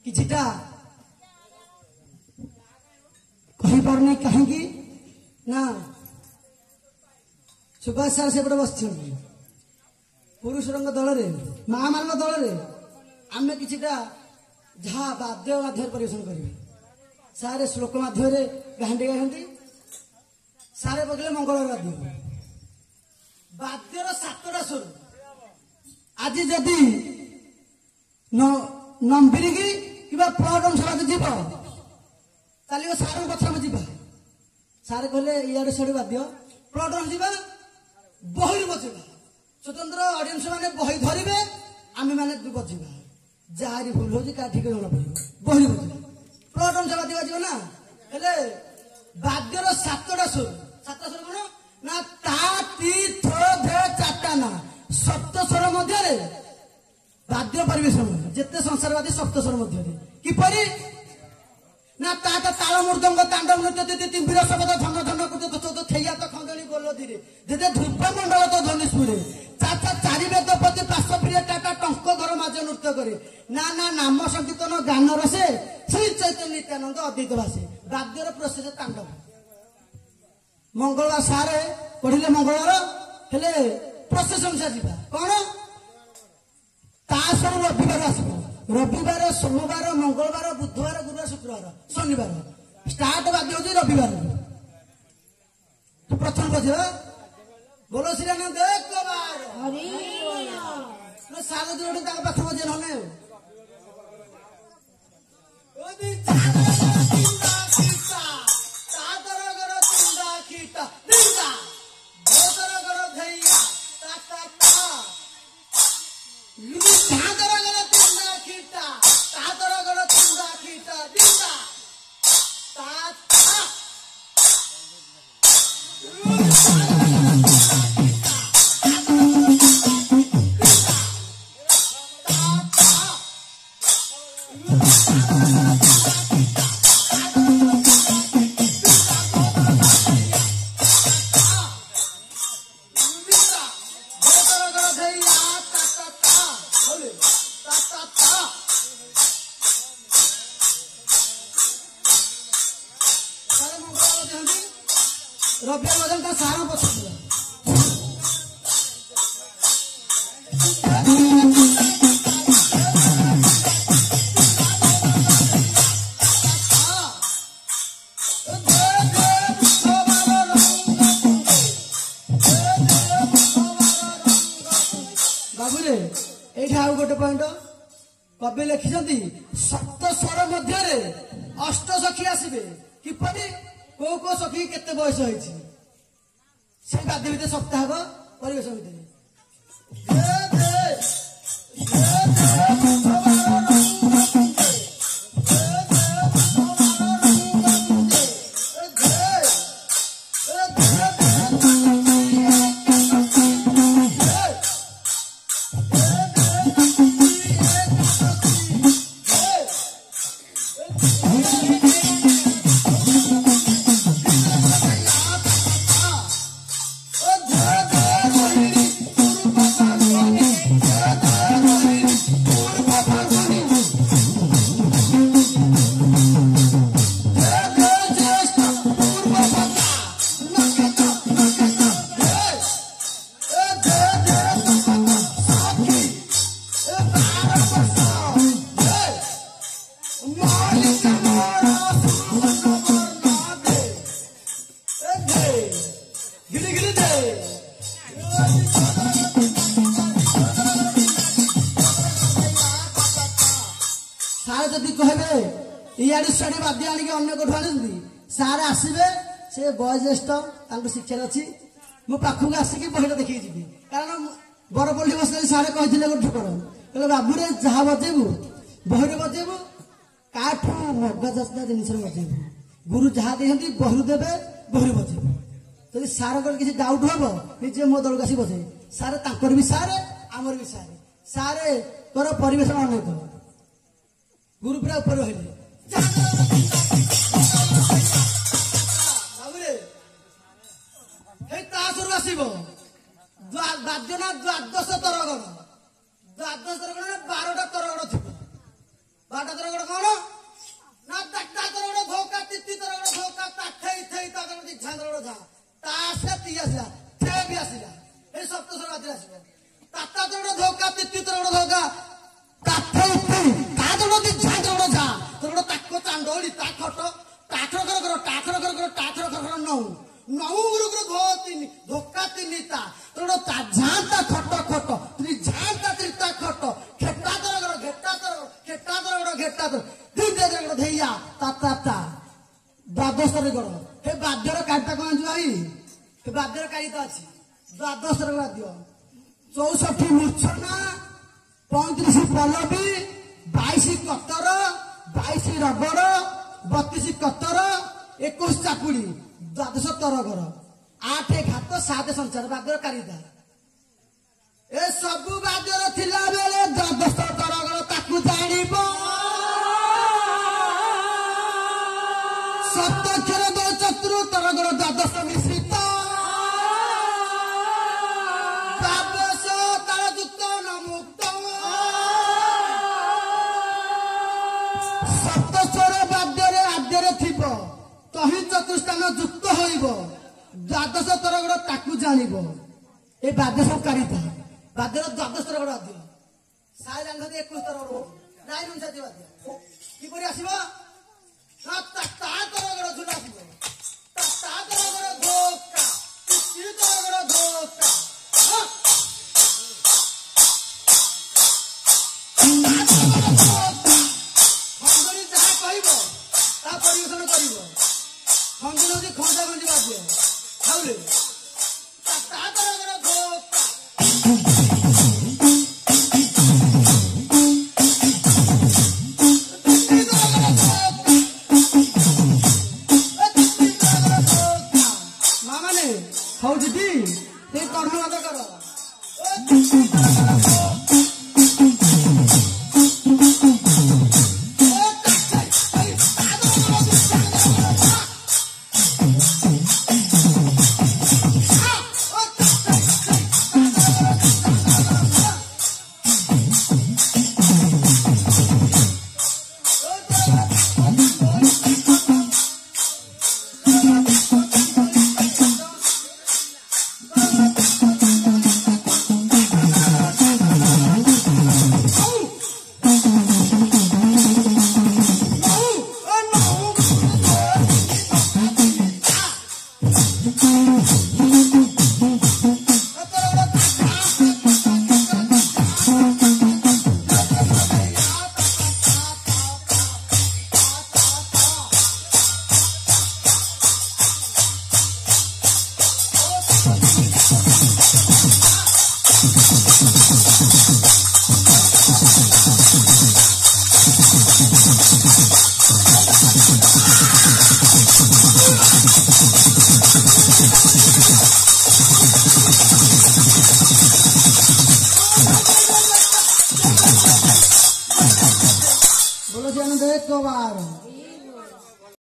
किछिटा कही पारनी कहीं ना सुभाष सार से बस पुरुष दल माँ मान दल आम किछिटा जहाँ वाद्य माध्यम परिवेशन करेंगे सारे श्लोक माध्यम गांधी गाँधी सारे बगले मंगल वाद्य वाद्यर 7टा स्वर आज जदि नंबिरिकी कि प्लटन सभा जीव चलो सार पछा जा सारे कहले इे साड़ी वाद्य प्लटन जा बही बजेगा स्वतंत्र ऑडियंस माने बही धरवे आम मैंने बजेगा जार भूल हो ठीक जना पड़े बही बजेगा प्लटन सभा बाजब ना हेले वाद्यर 7टा स्वर 7टा स्वर कौन ना ता ती थो धे 4टा ना सप्त स्वर मध्य वाद्य परिवेशन जिते संसारवादी सप्त स्वर मध्य किपरि ना ताता ताल मृदंग तांडव नृत्य तिंबिर शब्द धन धन कुत थैया तो खंडली बोलो धीरे जेते धूप मंडल तो धनुष्पुरे चाचा चारि वेद प्रति पार्श्वप्रिय टाटा टंक घर माज नृत्य करे ना ना नाम संकीर्तन गान रसे श्री चैतन्य नित्यानंद अद्वैत भाषे वाद्यर प्रोसेस तांडव मंगलवार सारे पढ़िले मंगलवार हेले प्रोसेसन से जीवा कौन तासर रविवार आसब रविवार सोमवार मंगलवार बुधवार गुरुवार शुक्रवार शनिवार स्टार्ट बाध्य होती रविवार तो प्रथम बजेगा बोलो श्री आनंद एक बार सागर जोड़े पाख बजे नहे रविवार मदन का सारा पसंद बाबूरे ये गोटे पॉइंट कवि लिखिं सप्त स्वर मध्य अष्ट सखी आसवे किपरि को सखी केते बयस होइछि से बाध्य भितर सप्ताह परिवेश भितर सारे जदि कहे इे साड़ी बाध्य आणिक अन्य कौन आनी सारे आसवे से बयोज्येष्ठ शिक्षार अच्छी मो पाखक आसिक बहिटा देखिए जी कारण बरपल्ली बस सारे कहते गोटे ठोकर कहले बाबूरे जहाँ बजेबू बहरे बजेबू काठू मगज जिन बजेबू गुरु जहाँ दिखती बहरु देवे बहरी बजेबू जब सार किसी डाउट हम निजे मो दल आसी बजे सारे भी सारे आमर भी सारे सारे तोर परिवेशन अनेक गुरु पूरा ऊपर आसब बाद्य ना द्वादश तरगण 12टा तरगण थी 12टा तरगण कौन এটা দুইটা জায়গা ধেইয়া তা দ্বাদশরে গড় হে বাদ্যর কাজটা কোন ভাই হে বাদ্যর কাজটা আছে দ্বাদশরে বাদ্য 64 মূর্ছনা 35 পল্লবী 22 কତ୍ତর 22 রগড় 32 কତ୍ତর 21 চাকুড়ি দ্বাদশ তরগর 8 ঘାତ 7 ସଞ୍ଚାର ବାଦ୍ୟର କାରିତା ଏ ସବୁ ବାଦ୍ୟର ଥିଲା ବେଳେ ଦ୍ବାଦଶ ତରଗର ତାକୁ ଜାଣିବ ସପ୍ତକ୍ଷର ଦ୍ୱୟ ଚତୁର୍ ତରଗର ଦ୍ବାଦଶ ମିଶ୍ରିତ ଦ୍ବାଦଶ ତାଳଯୁକ୍ତ ନମୁକ୍ତ ସପ୍ତସ୍ୱର ବାଦ୍ୟରେ ଆଦ୍ୟରେ ଥିବ ତହିଁ ଚତୁଷ୍ଟାନ ଯୁକ୍ତ ହୋଇବ ଦ୍ବାଦଶ ତରଗର ତାକୁ ଜାଣିବ ଏ ବାଦ୍ୟ ସବୁ କାରିତା ବାଦ୍ୟର ଦ୍ବାଦଶ ତରଗର ବାଦ୍ୟ ସାଇ ଜାଣିଛନ୍ତି 21 ତରଗର ନାଇଁ ଅନୁସାରେ ବାଦ୍ୟ କିପରି ଆସିବ ତା ତରଗର ଝୁଲା ଆସିବ ତା ତରଗର ଧୋକା ତି ତରଗର ଧୋକା ଖଞ୍ଜଣି ଯାହା କହିବ ତା ପରିବେଷଣ କରିବ ଖଞ୍ଜଣି ହଉଛି ଖଞ୍ଜା ଖଞ୍ଜି ବାଦ୍ୟ ଖାଉଲେ ତା ତରଗର ଧୋକା ହଉଛି ଟି ସେ କର୍ଣ୍ଣବାଦ କର बोलो जी एक बार